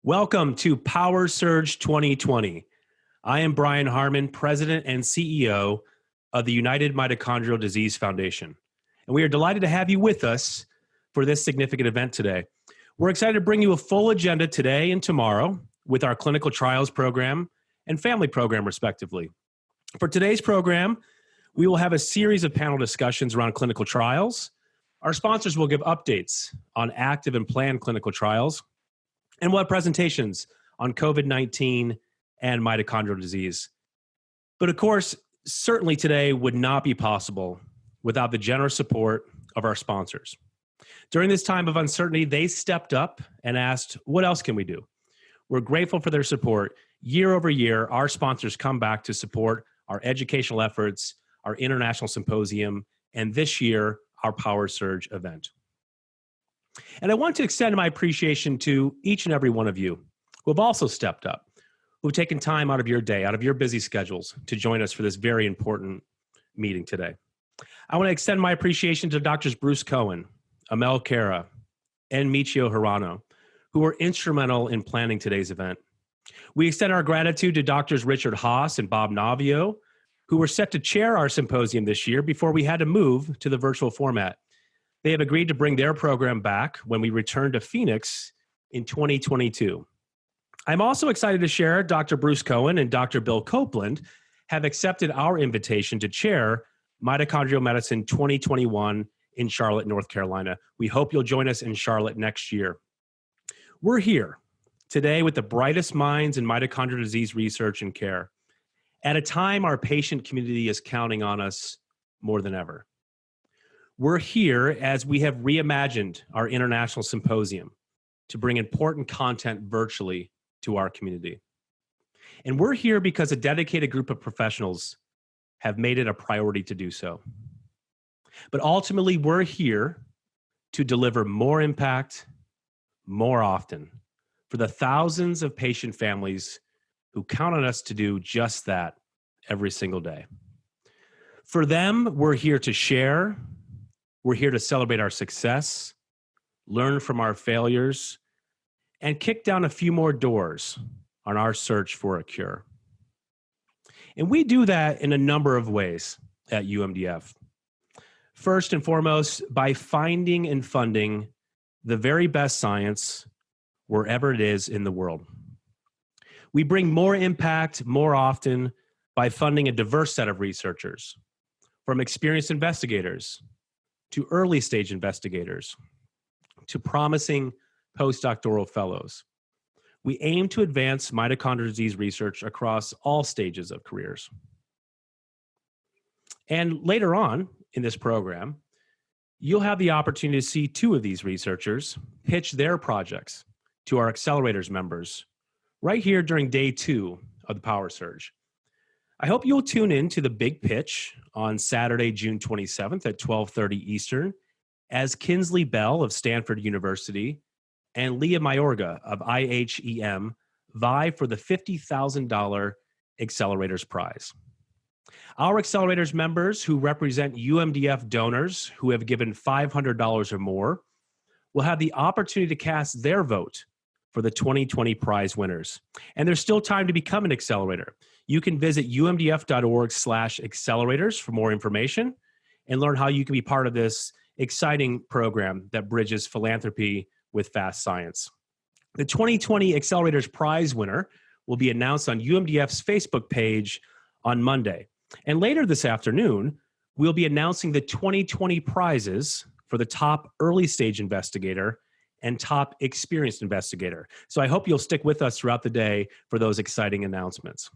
Welcome to Power Surge 2020. I am Brian Harman, President and CEO of the United Mitochondrial Disease Foundation. And we are delighted to have you with us for this significant event today. We're excited to bring you a full agenda today and tomorrow with our clinical trials program and family program, respectively. For today's program, we will have a series of panel discussions around clinical trials. Our sponsors will give updates on active and planned clinical trials, and we'll have presentations on COVID-19 and mitochondrial disease. But of course, certainly today would not be possible without the generous support of our sponsors. During this time of uncertainty, they stepped up and asked, what else can we do? We're grateful for their support. Year over year, our sponsors come back to support our educational efforts, our international symposium, and this year, our Power Surge event. And I want to extend my appreciation to each and every one of you who have also stepped up, who've taken time out of your day, out of your busy schedules to join us for this very important meeting today. I want to extend my appreciation to Drs. Bruce Cohen, Amel Kara, and Michio Hirano, who were instrumental in planning today's event. We extend our gratitude to Drs. Richard Haas and Bob Navio, who were set to chair our symposium this year before we had to move to the virtual format. They have agreed to bring their program back when we return to Phoenix in 2022. I'm also excited to share Dr. Bruce Cohen and Dr. Bill Copeland have accepted our invitation to chair Mitochondrial Medicine 2021 in Charlotte, North Carolina. We hope you'll join us in Charlotte next year. We're here today with the brightest minds in mitochondrial disease research and care at a time our patient community is counting on us more than ever. We're here as we have reimagined our international symposium to bring important content virtually to our community. And we're here because a dedicated group of professionals have made it a priority to do so. But ultimately, we're here to deliver more impact more often for the thousands of patient families who count on us to do just that every single day. For them, we're here to share. We're here to celebrate our success, learn from our failures, and kick down a few more doors on our search for a cure. And we do that in a number of ways at UMDF. First and foremost, by finding and funding the very best science wherever it is in the world. We bring more impact more often by funding a diverse set of researchers, from experienced investigators to early stage investigators, to promising postdoctoral fellows. We aim to advance mitochondrial disease research across all stages of careers. And later on in this program, you'll have the opportunity to see two of these researchers pitch their projects to our accelerators members right here during day 2 of the Power Surge. I hope you'll tune in to the big pitch on Saturday, June 27th at 12:30 Eastern as Kinsley Bell of Stanford University and Leah Mayorga of IHEM vie for the $50,000 Accelerators Prize. Our Accelerators members who represent UMDF donors who have given $500 or more will have the opportunity to cast their vote for the 2020 prize winners. And there's still time to become an accelerator. You can visit umdf.org/accelerators for more information and learn how you can be part of this exciting program that bridges philanthropy with fast science. The 2020 Accelerators Prize winner will be announced on UMDF's Facebook page on Monday. And later this afternoon, we'll be announcing the 2020 prizes for the top early stage investigator and top experienced investigator. So I hope you'll stick with us throughout the day for those exciting announcements.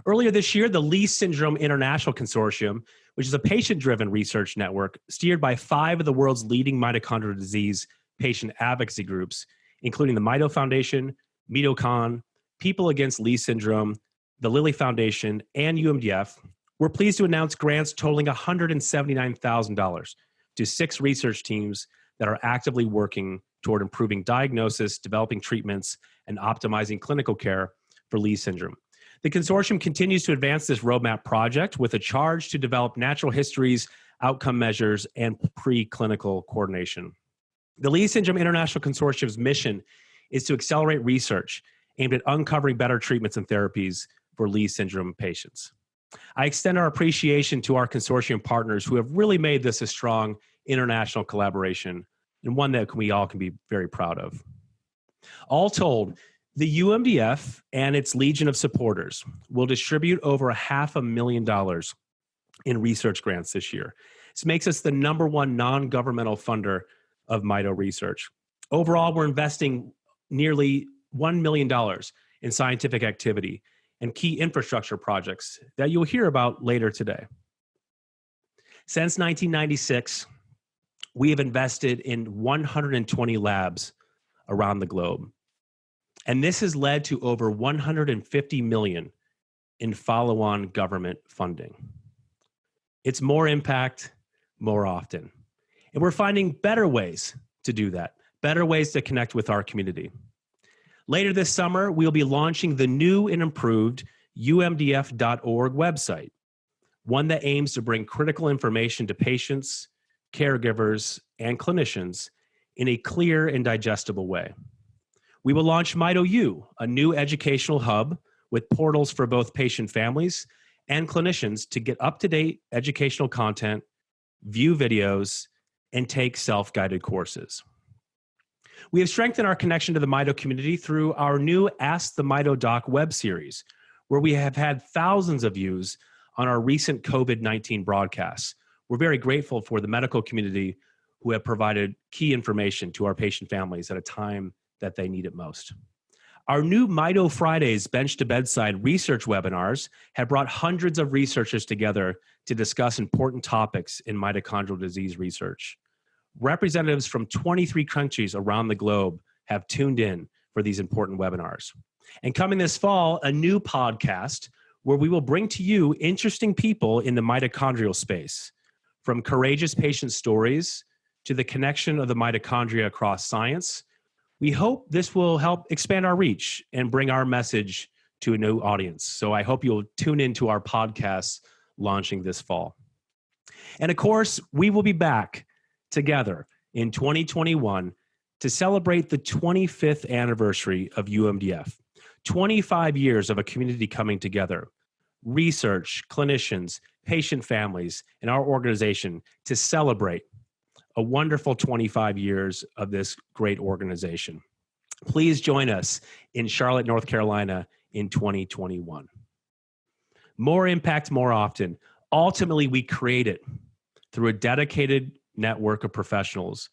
Earlier this year, the Lee Syndrome International Consortium, which is a patient-driven research network steered by 5 of the world's leading mitochondrial disease patient advocacy groups, including the Mito Foundation, Mitocon, People Against Lee Syndrome, the Lilly Foundation, and UMDF, we're pleased to announce grants totaling $179,000 to 6 research teams that are actively working toward improving diagnosis, developing treatments, and optimizing clinical care for Lee syndrome. The consortium continues to advance this roadmap project with a charge to develop natural histories, outcome measures, and preclinical coordination. The Lee Syndrome International Consortium's mission is to accelerate research aimed at uncovering better treatments and therapies for Lee syndrome patients. I extend our appreciation to our consortium partners who have really made this a strong international collaboration and one that we all can be very proud of. All told, the UMDF and its legion of supporters will distribute over $500,000 in research grants this year. This makes us the #1 non-governmental funder of mito research. Overall, we're investing nearly $1 million in scientific activity and key infrastructure projects that you'll hear about later today. Since 1996, we have invested in 120 labs around the globe. And this has led to over $150 million in follow-on government funding. It's more impact, more often. And we're finding better ways to do that, better ways to connect with our community. Later this summer, we'll be launching the new and improved umdf.org website, one that aims to bring critical information to patients, caregivers, and clinicians in a clear and digestible way. We will launch MitoU, a new educational hub with portals for both patient families and clinicians to get up-to-date educational content, view videos, and take self-guided courses. We have strengthened our connection to the Mito community through our new Ask the Mito Doc web series, where we have had thousands of views on our recent COVID-19 broadcasts. We're very grateful for the medical community who have provided key information to our patient families at a time that they need it most. Our new Mito Fridays Bench to Bedside research webinars have brought hundreds of researchers together to discuss important topics in mitochondrial disease research. Representatives from 23 countries around the globe have tuned in for these important webinars. And coming this fall, a new podcast where we will bring to you interesting people in the mitochondrial space, from courageous patient stories to the connection of the mitochondria across science. We hope this will help expand our reach and bring our message to a new audience. So I hope you'll tune into our podcast launching this fall. And of course, we will be back together in 2021 to celebrate the 25th anniversary of UMDF. 25 years of a community coming together, research, clinicians, patient families, and our organization to celebrate a wonderful 25 years of this great organization. Please join us in Charlotte, North Carolina in 2021. More impact, more often. Ultimately, we create it through a dedicated network of professionals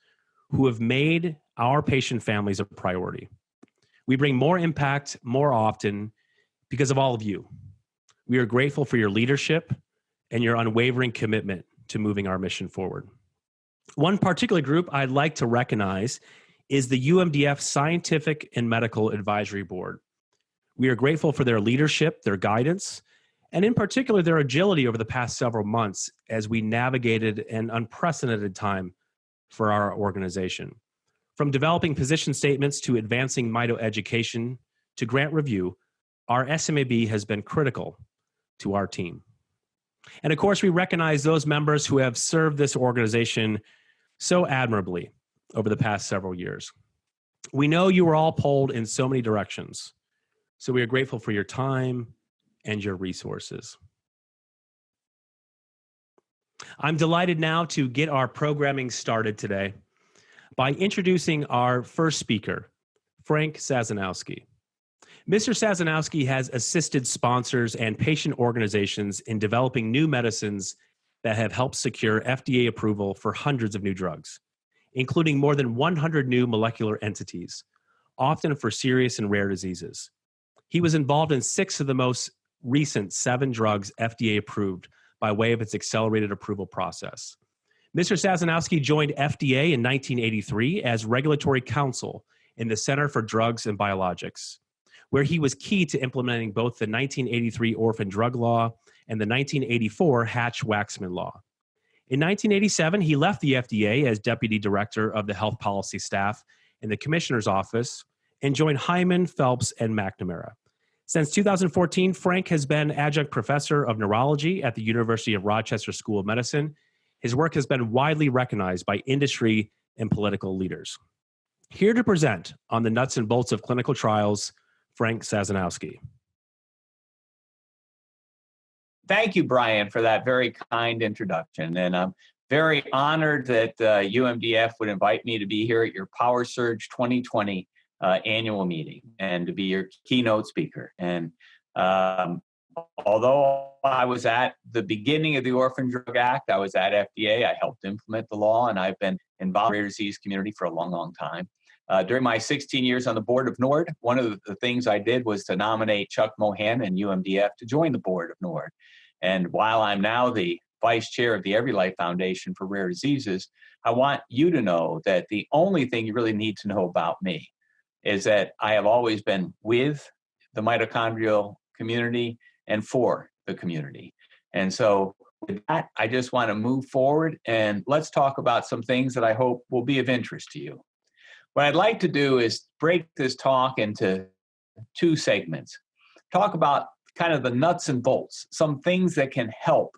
who have made our patient families a priority. We bring more impact more often because of all of you. We are grateful for your leadership and your unwavering commitment to moving our mission forward. One particular group I'd like to recognize is the UMDF Scientific and Medical Advisory Board. We are grateful for their leadership, their guidance, and in particular, their agility over the past several months as we navigated an unprecedented time for our organization. From developing position statements to advancing mito education to grant review, our SMAB has been critical to our team. And of course, we recognize those members who have served this organization so admirably over the past several years. We know you were all pulled in so many directions, so we are grateful for your time and your resources. I'm delighted now to get our programming started today by introducing our first speaker, Frank Sasinowski. Mr. Sasinowski has assisted sponsors and patient organizations in developing new medicines that have helped secure FDA approval for hundreds of new drugs, including more than 100 new molecular entities, often for serious and rare diseases. He was involved in 6 of the most recent 7 drugs FDA approved by way of its accelerated approval process. Mr. Sasinowski joined FDA in 1983 as regulatory counsel in the Center for Drugs and Biologics, where he was key to implementing both the 1983 Orphan Drug Law and the 1984 Hatch-Waxman Law. In 1987, he left the FDA as Deputy Director of the Health Policy Staff in the Commissioner's Office and joined Hyman, Phelps, and McNamara. Since 2014, Frank has been Adjunct Professor of Neurology at the University of Rochester School of Medicine. His work has been widely recognized by industry and political leaders. Here to present on the nuts and bolts of clinical trials, Frank Sasinowski. Thank you, Brian, for that very kind introduction. And I'm very honored that UMDF would invite me to be here at your Power Surge 2020 annual meeting and to be your keynote speaker. And although I was at the beginning of the Orphan Drug Act, I was at FDA, I helped implement the law, and I've been involved in the rare disease community for a long, long time. During my 16 years on the board of NORD, one of the things I did was to nominate Chuck Mohan and UMDF to join the board of NORD. And while I'm now the vice chair of the Every Life Foundation for Rare Diseases, I want you to know that the only thing you really need to know about me is that I have always been with the mitochondrial community and for the community. And so with that, I just want to move forward and let's talk about some things that I hope will be of interest to you. What I'd like to do is break this talk into two segments. Talk about kind of the nuts and bolts, some things that can help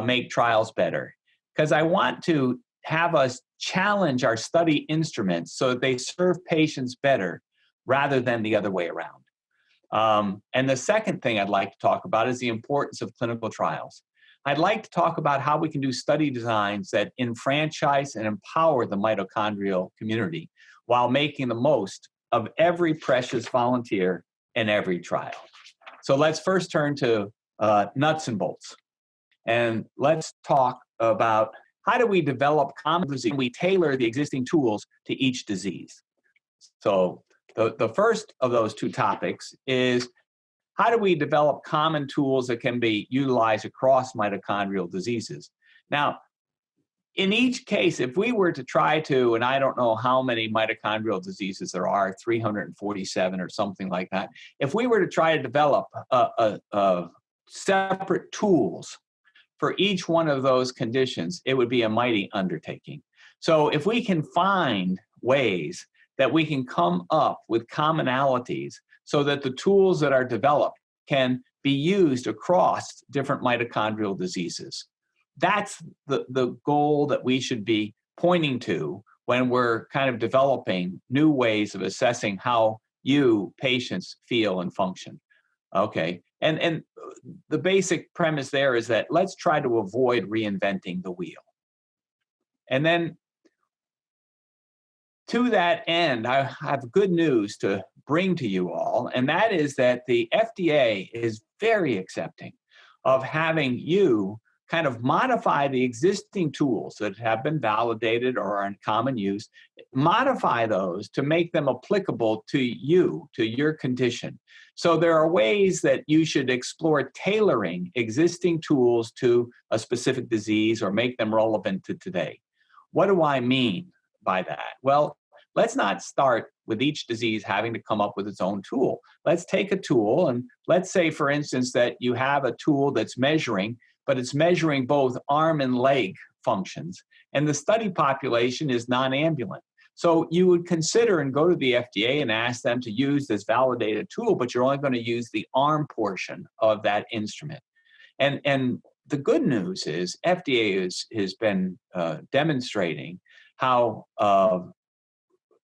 make trials better. Because I want to have us challenge our study instruments so that they serve patients better rather than the other way around. And the second thing I'd like to talk about is the importance of clinical trials. I'd like to talk about how we can do study designs that enfranchise and empower the mitochondrial community while making the most of every precious volunteer in every trial. So let's first turn to nuts and bolts. And let's talk about how do we develop common disease? We tailor the existing tools to each disease. So the first of those two topics is how do we develop common tools that can be utilized across mitochondrial diseases? Now, in each case, if we were to try to, and I don't know how many mitochondrial diseases there are, 347 or something like that, if we were to try to develop separate tools for each one of those conditions, it would be a mighty undertaking. So if we can find ways that we can come up with commonalities so that the tools that are developed can be used across different mitochondrial diseases. That's the goal that we should be pointing to when we're kind of developing new ways of assessing how you patients feel and function. Okay, and the basic premise there is that let's try to avoid reinventing the wheel. And then to that end, I have good news to bring to you all, and that is that the FDA is very accepting of having you kind of modify the existing tools that have been validated or are in common use, modify those to make them applicable to you, to your condition. So there are ways that you should explore tailoring existing tools to a specific disease or make them relevant to today. What do I mean by that? Well, let's not start with each disease having to come up with its own tool. Let's take a tool and let's say, for instance, that you have a tool that's measuring, but it's measuring both arm and leg functions, and the study population is non-ambulant. So you would consider and go to the FDA and ask them to use this validated tool, but you're only going to use the arm portion of that instrument. And the good news is FDA has been demonstrating how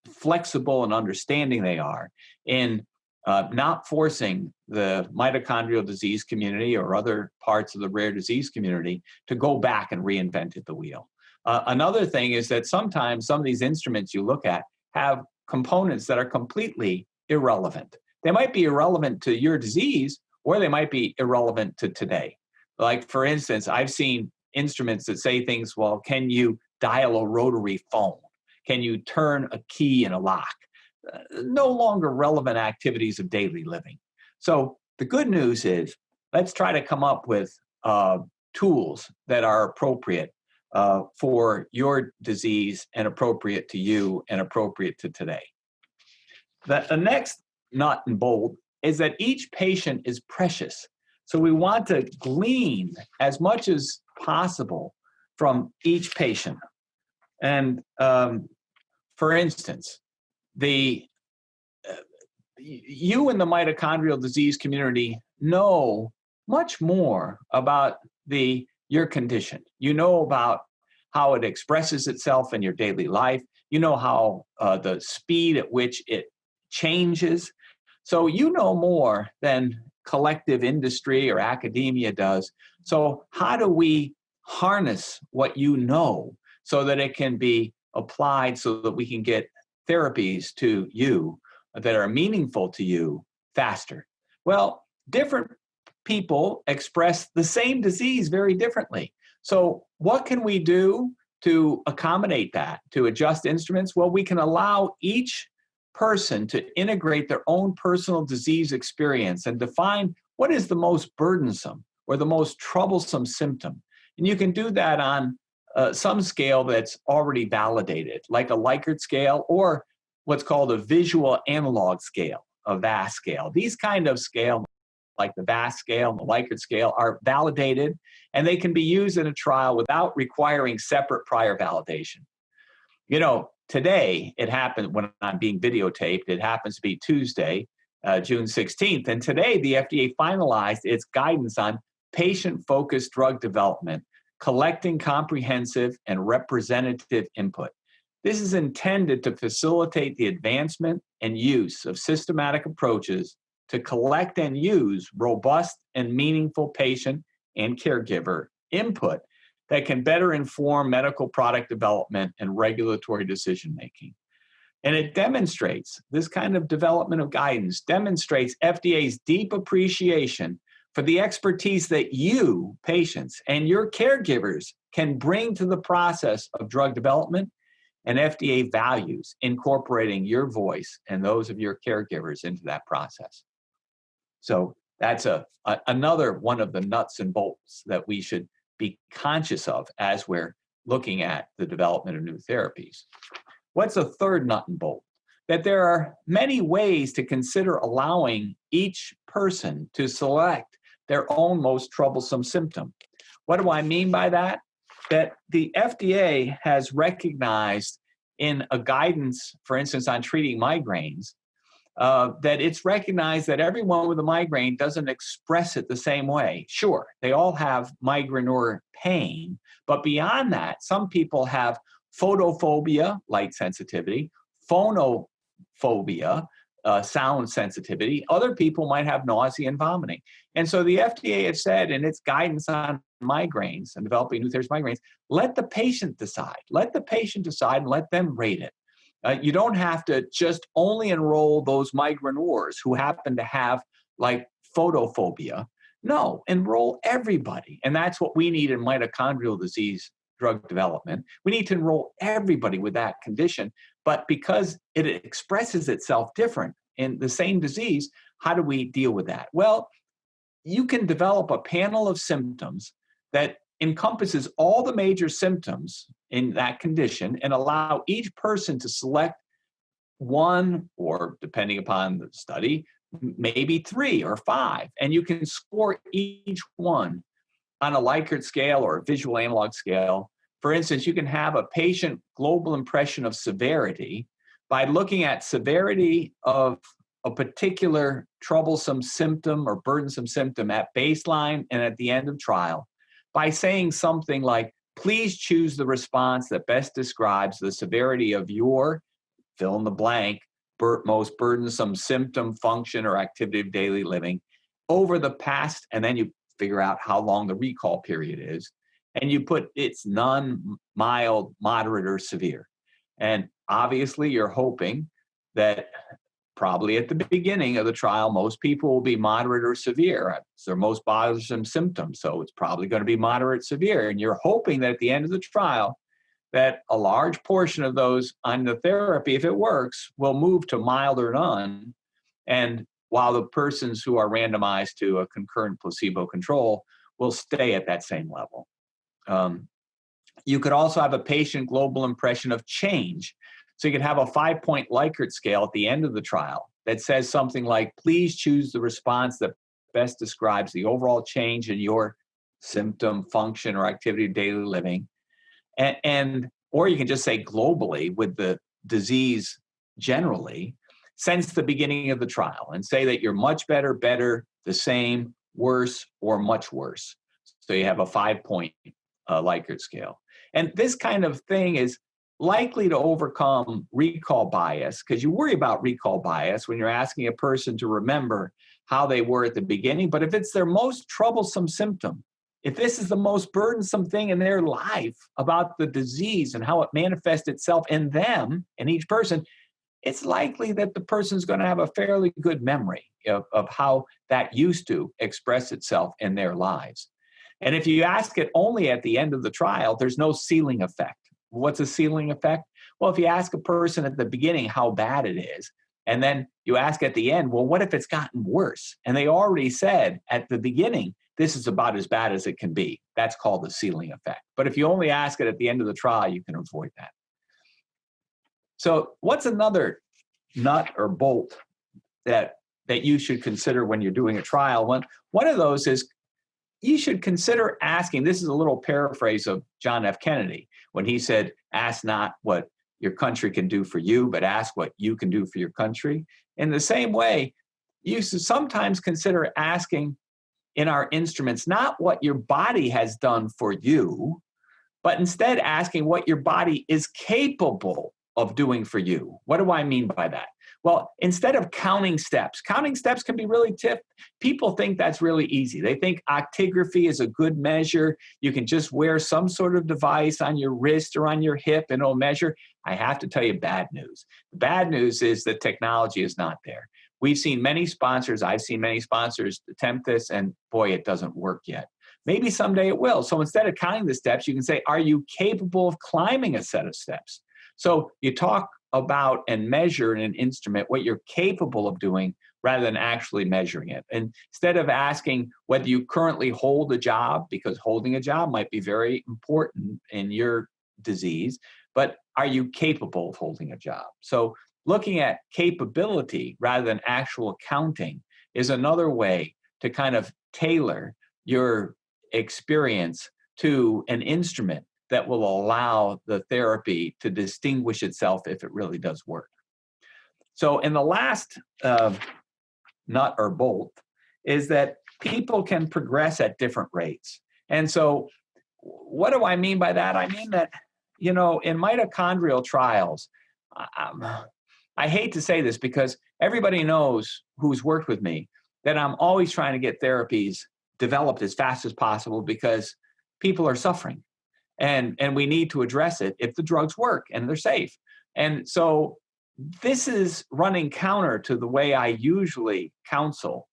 flexible and understanding they are in not forcing the mitochondrial disease community or other parts of the rare disease community to go back and reinvent the wheel. Another thing is that sometimes some of these instruments you look at have components that are completely irrelevant. They might be irrelevant to your disease, or they might be irrelevant to today. Like, for instance, I've seen instruments that say things, well, can you dial a rotary phone? Can you turn a key in a lock? No longer relevant activities of daily living. So the good news is let's try to come up with tools that are appropriate for your disease and appropriate to you and appropriate to today. The next nut and bolt is that each patient is precious. So we want to glean as much as possible from each patient. And for instance, you in the mitochondrial disease community know much more about your condition. You know about how it expresses itself in your daily life. You know how the speed at which it changes. So you know more than collective industry or academia does. So how do we harness what you know so that it can be applied so that we can get therapies to you that are meaningful to you faster? Well, different people express the same disease very differently. So what can we do to accommodate that, to adjust instruments? Well, we can allow each person to integrate their own personal disease experience and define what is the most burdensome or the most troublesome symptom. And you can do that on some scale that's already validated, like a Likert scale or what's called a visual analog scale, a VAS scale. These kind of scale, like the VAS scale and the Likert scale, are validated, and they can be used in a trial without requiring separate prior validation. You know, today, it happened when I'm being videotaped, it happens to be Tuesday, June 16th, and today the FDA finalized its guidance on patient-focused drug development, collecting comprehensive and representative input. This is intended to facilitate the advancement and use of systematic approaches to collect and use robust and meaningful patient and caregiver input that can better inform medical product development and regulatory decision-making. And it demonstrates, this kind of development of guidance demonstrates FDA's deep appreciation for the expertise that you, patients, and your caregivers can bring to the process of drug development, and FDA values incorporating your voice and those of your caregivers into that process. So that's another one of the nuts and bolts that we should be conscious of as we're looking at the development of new therapies. What's a third nut and bolt? That there are many ways to consider allowing each person to select their own most troublesome symptom. What do I mean by that? That the FDA has recognized in a guidance, for instance, on treating migraines, that it's recognized that everyone with a migraine doesn't express it the same way. Sure, they all have migraineur pain, but beyond that, some people have photophobia, light sensitivity, phonophobia, sound sensitivity. Other people might have nausea and vomiting. And so the FDA has said in its guidance on migraines and developing new therapies for migraines, let the patient decide. Let the patient decide and let them rate it. You don't have to just only enroll those migraineurs who happen to have like photophobia. No, enroll everybody. And that's what we need in mitochondrial disease drug development. We need to enroll everybody with that condition. But because it expresses itself different in the same disease, how do we deal with that? Well, you can develop a panel of symptoms that encompasses all the major symptoms in that condition and allow each person to select one, or depending upon the study, maybe 3 or 5. And you can score each one on a Likert scale or a visual analog scale. For instance, you can have a patient global impression of severity by looking at severity of a particular troublesome symptom or burdensome symptom at baseline and at the end of trial by saying something like, please choose the response that best describes the severity of your fill in the blank, most burdensome symptom, function, or activity of daily living over the past, and then you figure out how long the recall period is, and you put it's none, mild, moderate, or severe. And obviously you're hoping that probably at the beginning of the trial, most people will be moderate or severe. It's their most bothersome symptom, so it's probably going to be moderate, severe. And you're hoping that at the end of the trial, that a large portion of those on the therapy, if it works, will move to mild or none. And while the persons who are randomized to a concurrent placebo control will stay at that same level. You could also have a patient global impression of change. So you could have a 5-point Likert scale at the end of the trial that says something like, please choose the response that best describes the overall change in your symptom, function, or activity of daily living. Or you can just say globally with the disease generally since the beginning of the trial and say that you're much better, the same, worse, or much worse. So you have a 5-point Likert scale. And this kind of thing is likely to overcome recall bias, because you worry about recall bias when you're asking a person to remember how they were at the beginning. But if it's their most troublesome symptom, if this is the most burdensome thing in their life about the disease and how it manifests itself in them, in each person, it's likely that the person's going to have a fairly good memory of how that used to express itself in their lives. And if you ask it only at the end of the trial, there's no ceiling effect. What's a ceiling effect? Well, if you ask a person at the beginning how bad it is, and then you ask at the end, well, what if it's gotten worse? And they already said at the beginning, this is about as bad as it can be. That's called the ceiling effect. But if you only ask it at the end of the trial, you can avoid that. So what's another nut or bolt that you should consider when you're doing a trial? One of those is you should consider asking, this is a little paraphrase of John F. Kennedy, when he said, ask not what your country can do for you, but ask what you can do for your country. In the same way, you should sometimes consider asking in our instruments, not what your body has done for you, but instead asking what your body is capable of doing for you. What do I mean by that? Well, instead of counting steps can be really tough. People think that's really easy. They think octography is a good measure. You can just wear some sort of device on your wrist or on your hip and it'll measure. I have to tell you bad news. The bad news is that technology is not there. We've seen many sponsors, I've seen many sponsors attempt this, and boy, it doesn't work yet. Maybe someday it will. So instead of counting the steps, you can say, are you capable of climbing a set of steps? So you talk about and measure in an instrument what you're capable of doing rather than actually measuring it. And instead of asking whether you currently hold a job, because holding a job might be very important in your disease, but are you capable of holding a job? So looking at capability rather than actual counting is another way to kind of tailor your experience to an instrument that will allow the therapy to distinguish itself if it really does work. So in the last nut or bolt is that people can progress at different rates. And so what do I mean by that? I mean that, in mitochondrial trials, I hate to say this because everybody knows who's worked with me that I'm always trying to get therapies developed as fast as possible because people are suffering. And we need to address it if the drugs work and they're safe. And so this is running counter to the way I usually counsel,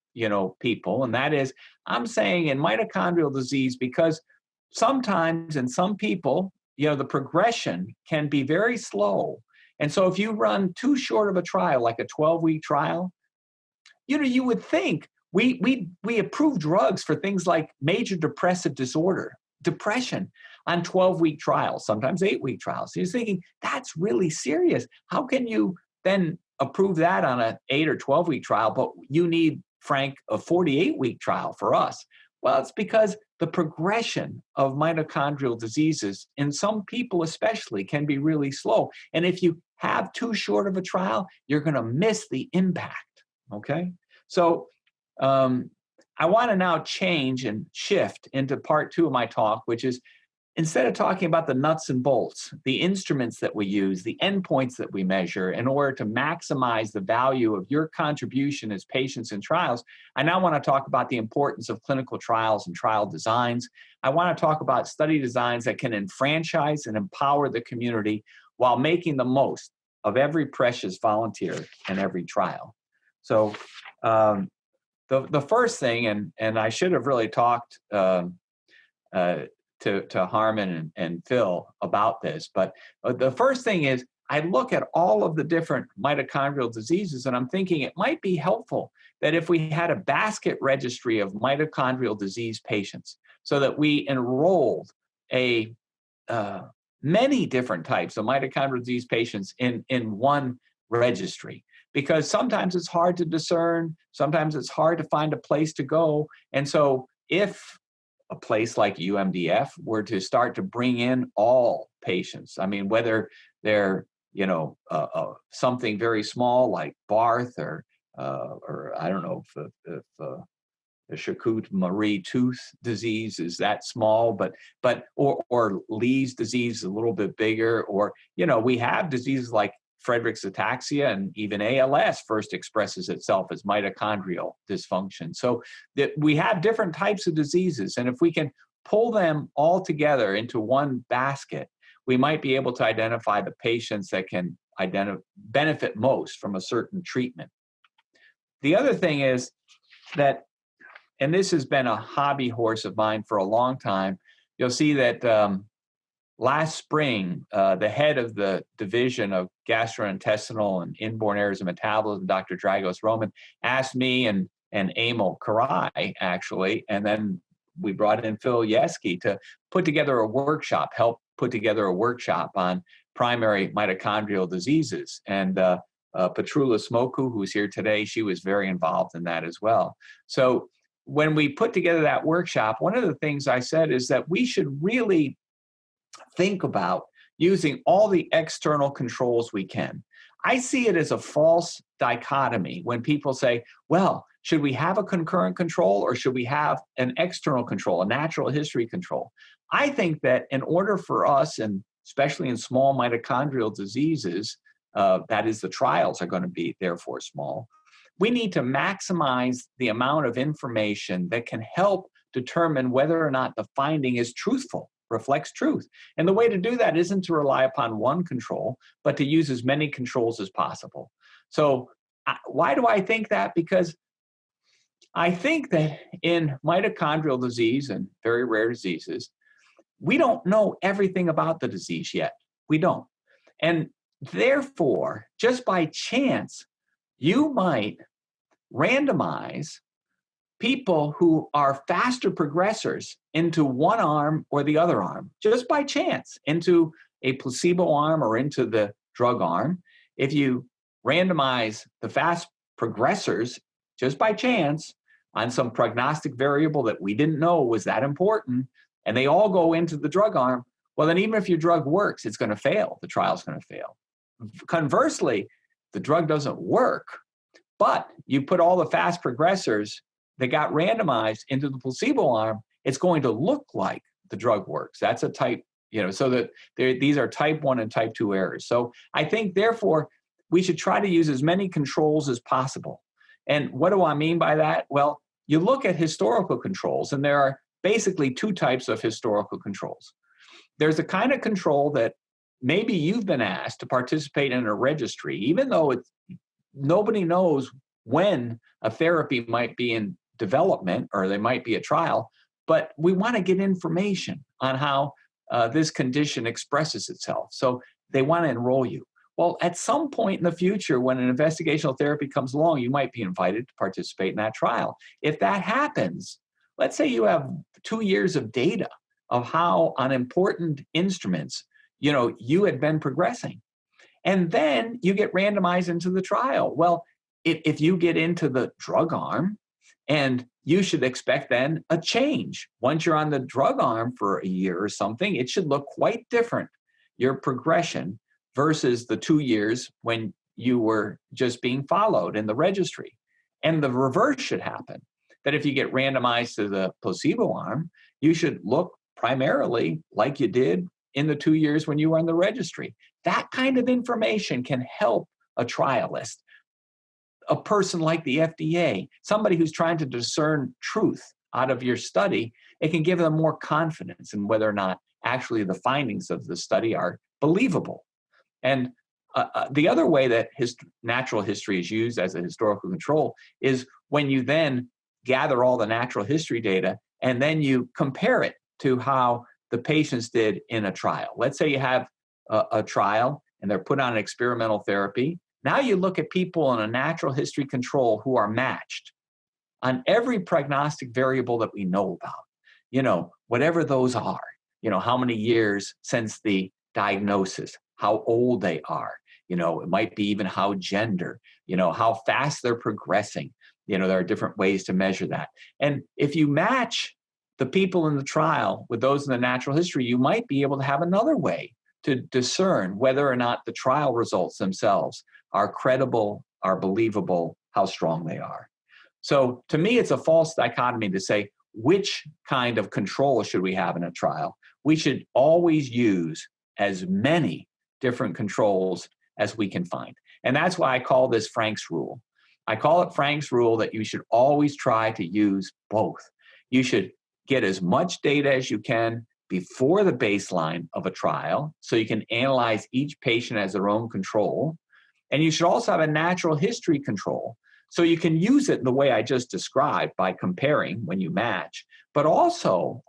people. And that is, I'm saying in mitochondrial disease, because sometimes in some people, the progression can be very slow. And so if you run too short of a trial, like a 12-week trial, you would think we approve drugs for things like major depressive disorder, depression, on 12-week trials, sometimes 8-week trials. So you're thinking, that's really serious. How can you then approve that on an 8 or 12-week trial, but you need, Frank, a 48-week trial for us? Well, it's because the progression of mitochondrial diseases, in some people especially, can be really slow. And if you have too short of a trial, you're going to miss the impact, okay? So I want to now change and shift into part 2 of my talk, which is, instead of talking about the nuts and bolts, the instruments that we use, the endpoints that we measure in order to maximize the value of your contribution as patients in trials, I now want to talk about the importance of clinical trials and trial designs. I want to talk about study designs that can enfranchise and empower the community while making the most of every precious volunteer in every trial. So the first thing, and I should have really talked to Harman and Phil about this. But the first thing is I look at all of the different mitochondrial diseases and I'm thinking it might be helpful that if we had a basket registry of mitochondrial disease patients so that we enrolled many different types of mitochondrial disease patients in one registry. Because sometimes it's hard to discern, sometimes it's hard to find a place to go. And so if a place like UMDF were to start to bring in all patients, I mean, whether they're, something very small like Barth or I don't know the Charcot-Marie tooth disease is that small, or Lee's disease is a little bit bigger, or, we have diseases like Friedreich's ataxia, and even ALS first expresses itself as mitochondrial dysfunction. So that we have different types of diseases, and if we can pull them all together into one basket, we might be able to identify the patients that can benefit most from a certain treatment. The other thing is that, and this has been a hobby horse of mine for a long time, you'll see that last spring, the head of the Division of Gastrointestinal and Inborn Errors of Metabolism, Dr. Dragos Roman, asked me and Emil Karai, actually, and then we brought in Phil Yeske to put together a workshop, help put together a workshop on primary mitochondrial diseases. And Petrula Smoku, who's here today, she was very involved in that as well. So when we put together that workshop, one of the things I said is that we should really think about using all the external controls we can. I see it as a false dichotomy when people say, well, should we have a concurrent control or should we have an external control, a natural history control? I think that in order for us, and especially in small mitochondrial diseases, that is, the trials are going to be therefore small, we need to maximize the amount of information that can help determine whether or not the finding is truthful, reflects truth. And the way to do that isn't to rely upon one control, but to use as many controls as possible. So why do I think that? Because I think that in mitochondrial disease and very rare diseases, we don't know everything about the disease yet. We don't. And therefore, just by chance, you might randomize people who are faster progressors into one arm or the other arm, just by chance, into a placebo arm or into the drug arm. If you randomize the fast progressors just by chance on some prognostic variable that we didn't know was that important, and they all go into the drug arm, well, then even if your drug works, it's going to fail. The trial's going to fail. Conversely, the drug doesn't work, but you put all the fast progressors that got randomized into the placebo arm, it's going to look like the drug works. That's a type, so that these are type 1 and type 2 errors. So I think, therefore, we should try to use as many controls as possible. And what do I mean by that? Well, you look at historical controls, and there are basically two types of historical controls. There's a kind of control that maybe you've been asked to participate in a registry, even though nobody knows when a therapy might be in development or there might be a trial, but we want to get information on how this condition expresses itself. So they want to enroll you. Well, at some point in the future, when an investigational therapy comes along, you might be invited to participate in that trial. If that happens, let's say you have 2 years of data of how on important instruments, you had been progressing. And then you get randomized into the trial. Well, if you get into the drug arm, and you should expect then a change. Once you're on the drug arm for a year or something, it should look quite different, your progression, versus the 2 years when you were just being followed in the registry. And the reverse should happen, that if you get randomized to the placebo arm, you should look primarily like you did in the 2 years when you were in the registry. That kind of information can help a trialist, a person like the FDA, somebody who's trying to discern truth out of your study. It can give them more confidence in whether or not actually the findings of the study are believable. And the other way that natural history is used as a historical control is when you then gather all the natural history data and then you compare it to how the patients did in a trial. Let's say you have a trial and they're put on an experimental therapy. Now you look at people in a natural history control who are matched on every prognostic variable that we know about, whatever those are, how many years since the diagnosis, how old they are, it might be even how gender, how fast they're progressing. There are different ways to measure that. And if you match the people in the trial with those in the natural history, you might be able to have another way to discern whether or not the trial results themselves are credible, are believable, how strong they are. So to me, it's a false dichotomy to say which kind of control should we have in a trial. We should always use as many different controls as we can find. And that's why I call this Frank's rule. I call it Frank's rule that you should always try to use both. You should get as much data as you can before the baseline of a trial so you can analyze each patient as their own control. And you should also have a natural history control so you can use it in the way I just described by comparing when you match. But also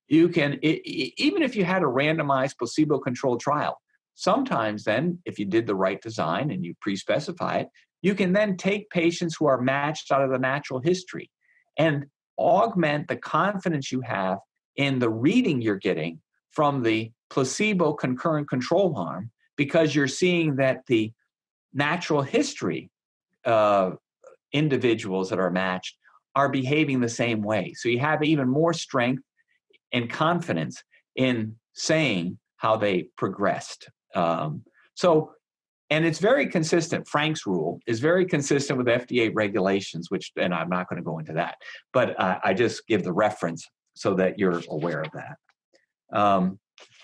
you can, even if you had a randomized placebo-controlled trial, sometimes then, if you did the right design and you pre-specify it, you can then take patients who are matched out of the natural history and augment the confidence you have in the reading you're getting from the placebo concurrent control arm, because you're seeing that the natural history individuals that are matched are behaving the same way. So you have even more strength and confidence in saying how they progressed. And it's very consistent. Frank's rule is very consistent with FDA regulations, and I'm not going to go into that, but I just give the reference so that you're aware of that.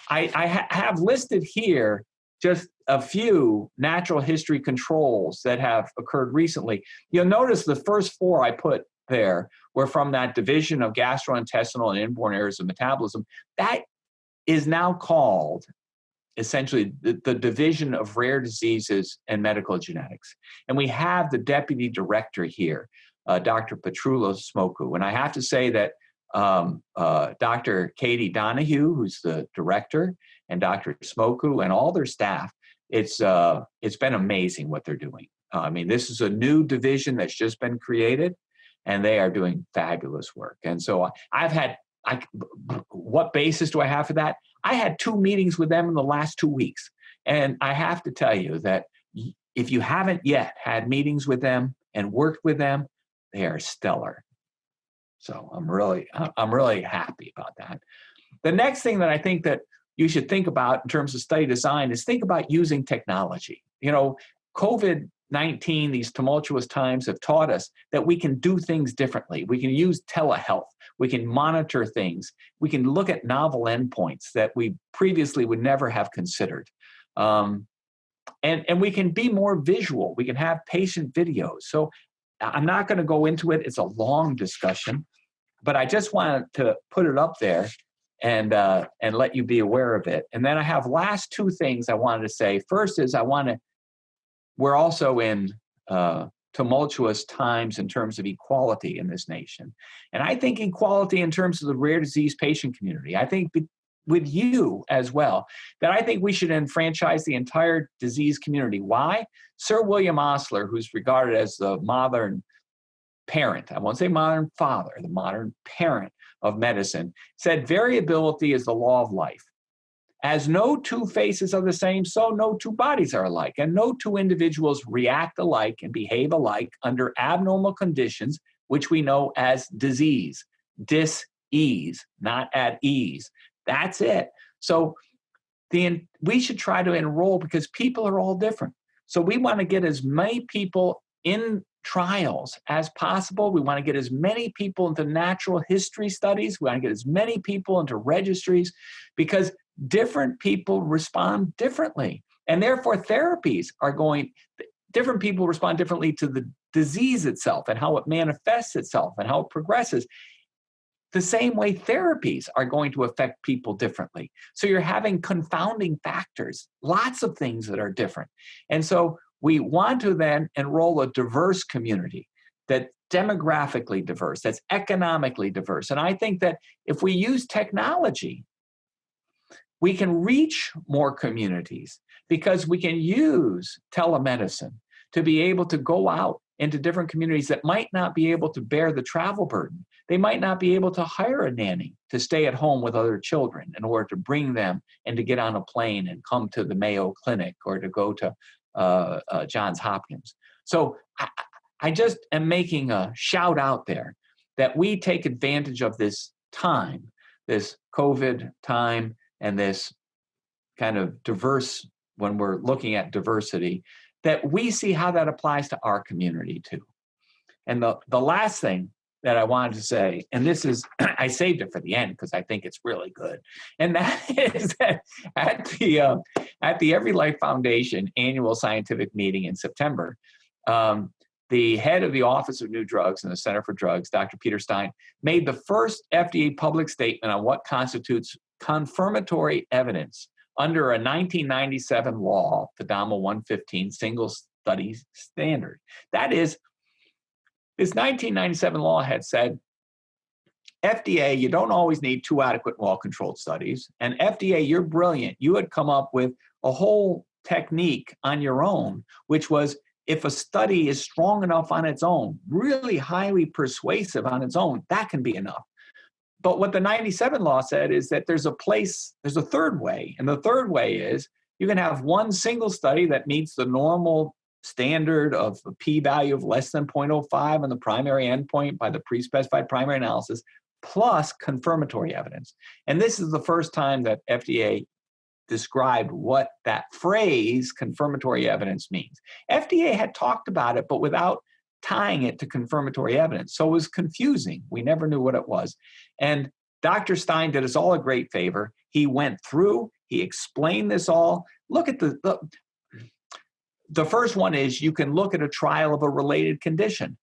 I have listed here just a few natural history controls that have occurred recently. You'll notice the first four I put there were from that division of gastrointestinal and inborn errors of metabolism. That is now called essentially the Division of Rare Diseases and Medical Genetics. And we have the deputy director here, Dr. Petrulla Smoku. And I have to say that Dr. Katie Donahue, who's the director, and Dr. Smoku and all their staff, it's been amazing what they're doing. I mean, this is a new division that's just been created, and they are doing fabulous work. And so what basis do I have for that? I had 2 meetings with them in the last 2 weeks. And I have to tell you that if you haven't yet had meetings with them and worked with them, they are stellar. So I'm really happy about that. The next thing that I think that you should think about in terms of study design is think about using technology. You know, COVID-19, these tumultuous times have taught us that we can do things differently. We can use telehealth. We can monitor things. We can look at novel endpoints that we previously would never have considered. And we can be more visual. We can have patient videos. So I'm not going to go into it. It's a long discussion, but I just wanted to put it up there and let you be aware of it. And then I have last 2 things I wanted to say. First is we're also in tumultuous times in terms of equality in this nation. And I think equality in terms of the rare disease patient community, I think with you as well, that I think we should enfranchise the entire disease community. Why? Sir William Osler, who's regarded as the modern parent, I won't say modern father, the modern parent of medicine, said variability is the law of life. As no 2 faces are the same, so no 2 bodies are alike, and no 2 individuals react alike and behave alike under abnormal conditions, which we know as disease, dis-ease, not at ease. That's it. So we should try to enroll because people are all different. So we want to get as many people in trials as possible. We want to get as many people into natural history studies. We want to get as many people into registries because different people respond differently. And therefore, different people respond differently to the disease itself and how it manifests itself and how it progresses. The same way therapies are going to affect people differently. So you're having confounding factors, lots of things that are different. And so we want to then enroll a diverse community that's demographically diverse, that's economically diverse. And I think that if we use technology, we can reach more communities because we can use telemedicine to be able to go out into different communities that might not be able to bear the travel burden. They might not be able to hire a nanny to stay at home with other children in order to bring them and to get on a plane and come to the Mayo Clinic or to go to Johns Hopkins. So I just am making a shout out there that we take advantage of this time, this COVID time, and this kind of diverse, when we're looking at diversity, that we see how that applies to our community too. And the last thing that I wanted to say, and this is, I saved it for the end because I think it's really good, and that is that at the Every Life Foundation annual scientific meeting in September, the head of the Office of New Drugs and the Center for Drugs, Dr. Peter Stein, made the first FDA public statement on what constitutes confirmatory evidence under a 1997 law, FDAMA 115, single study standard. That is, this 1997 law had said, FDA, you don't always need 2 adequate and well-controlled studies. And FDA, you're brilliant. You had come up with a whole technique on your own, which was if a study is strong enough on its own, really highly persuasive on its own, that can be enough. But what the 97 law said is that there's a third way. And the third way is you can have one single study that meets the normal standard of a p-value of less than 0.05 on the primary endpoint by the pre-specified primary analysis, plus confirmatory evidence. And this is the first time that FDA described what that phrase confirmatory evidence means. FDA had talked about it, but without tying it to confirmatory evidence. So it was confusing. We never knew what it was. And Dr. Stein did us all a great favor. He went through, he explained this all. Look at the first one is you can look at a trial of a related condition.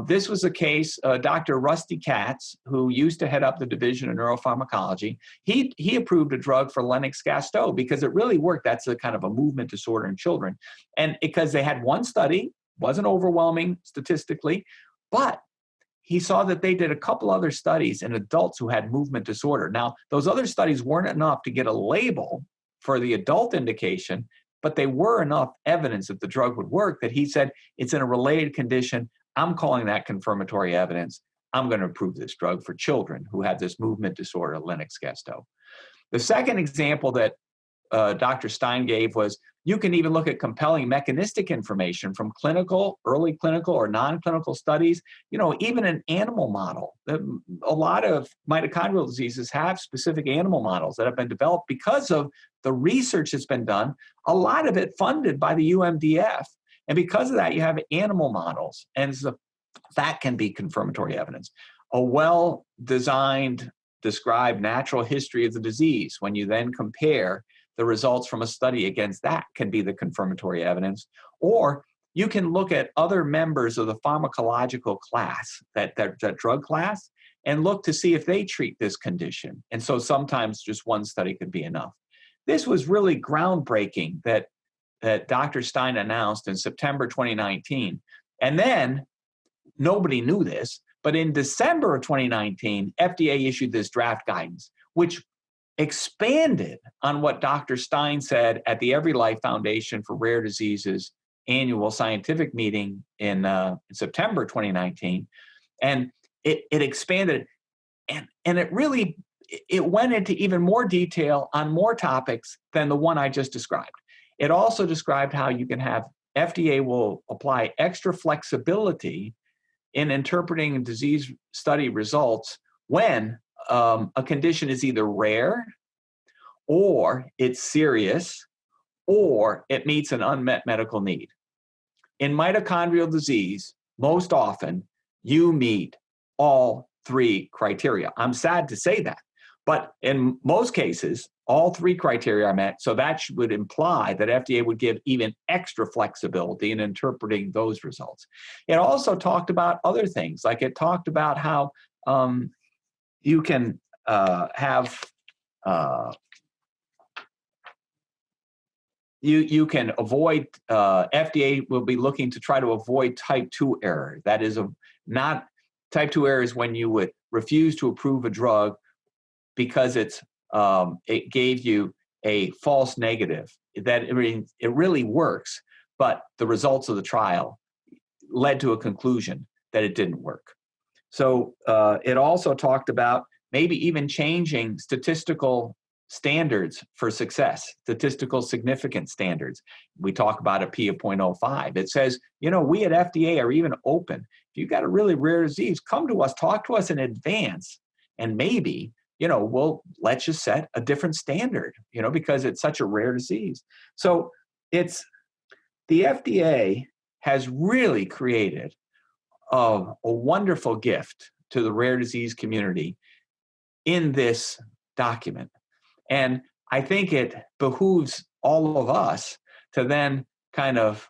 This was a case, Dr. Rusty Katz, who used to head up the Division of Neuropharmacology, he approved a drug for Lennox-Gastaut because it really worked. That's a kind of a movement disorder in children. And because they had one study, wasn't overwhelming statistically, but he saw that they did a couple other studies in adults who had movement disorder. Now, those other studies weren't enough to get a label for the adult indication, but they were enough evidence that the drug would work that he said, it's in a related condition. I'm calling that confirmatory evidence. I'm going to approve this drug for children who have this movement disorder, Lennox-Gastaut. The second example that Dr. Stein gave was you can even look at compelling mechanistic information from clinical, early clinical, or non-clinical studies. You know, even an animal model. A lot of mitochondrial diseases have specific animal models that have been developed because of the research that's been done, a lot of it funded by the UMDF. And because of that, you have animal models, and so that can be confirmatory evidence. A well-designed, described natural history of the disease, when you then compare the results from a study against that, can be the confirmatory evidence. Or you can look at other members of the pharmacological class, that drug class, and look to see if they treat this condition. And so sometimes just one study could be enough. This was really groundbreaking that Dr. Stein announced in September 2019. And then nobody knew this, but in December of 2019, FDA issued this draft guidance, which expanded on what Dr. Stein said at the Every Life Foundation for Rare Diseases annual scientific meeting in September 2019. And it expanded, and it really, it went into even more detail on more topics than the one I just described. It also described how you can have, FDA will apply extra flexibility in interpreting disease study results when a condition is either rare, or it's serious, or it meets an unmet medical need. In mitochondrial disease, most often, you meet all 3 criteria. I'm sad to say that, but in most cases, all 3 criteria are met, so that would imply that FDA would give even extra flexibility in interpreting those results. It also talked about other things, like it talked about how you can you can avoid, FDA will be looking to try to avoid type 2 error. That is not type 2 error is when you would refuse to approve a drug because it gave you a false negative. That it really works, but the results of the trial led to a conclusion that it didn't work. So it also talked about maybe even changing statistical standards for success, statistical significance standards. We talk about a P of 0.05. It says, you know, we at FDA are even open. If you've got a really rare disease, come to us, talk to us in advance, and maybe, you know, we'll let you set a different standard, you know, because it's such a rare disease. So the FDA has really created of a wonderful gift to the rare disease community in this document. And I think it behooves all of us to then kind of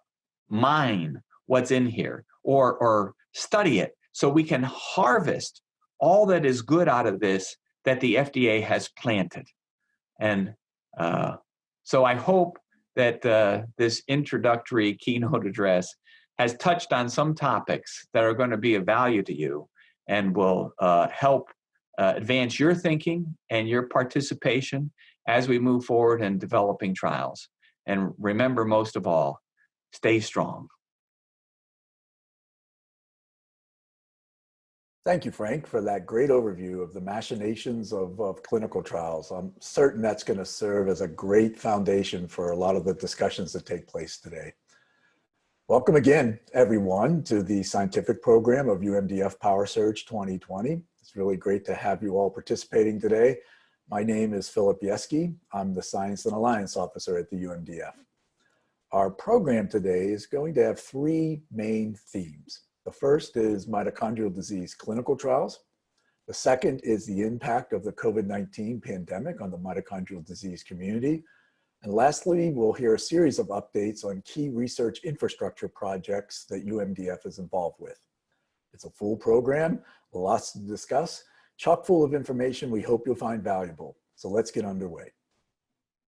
mine what's in here or study it so we can harvest all that is good out of this that the FDA has planted. And so I hope that this introductory keynote address has touched on some topics that are going to be of value to you and will help advance your thinking and your participation as we move forward in developing trials. And remember, most of all, stay strong. Thank you, Frank, for that great overview of the machinations of clinical trials. I'm certain that's going to serve as a great foundation for a lot of the discussions that take place today. Welcome again, everyone, to the scientific program of UMDF Power Surge 2020. It's really great to have you all participating today. My name is Philip Yeske. I'm the Science and Alliance Officer at the UMDF. Our program today is going to have three main themes. The first is mitochondrial disease clinical trials. The second is the impact of the COVID-19 pandemic on the mitochondrial disease community. And lastly, we'll hear a series of updates on key research infrastructure projects that UMDF is involved with. It's a full program, lots to discuss, chock full of information we hope you'll find valuable. So let's get underway.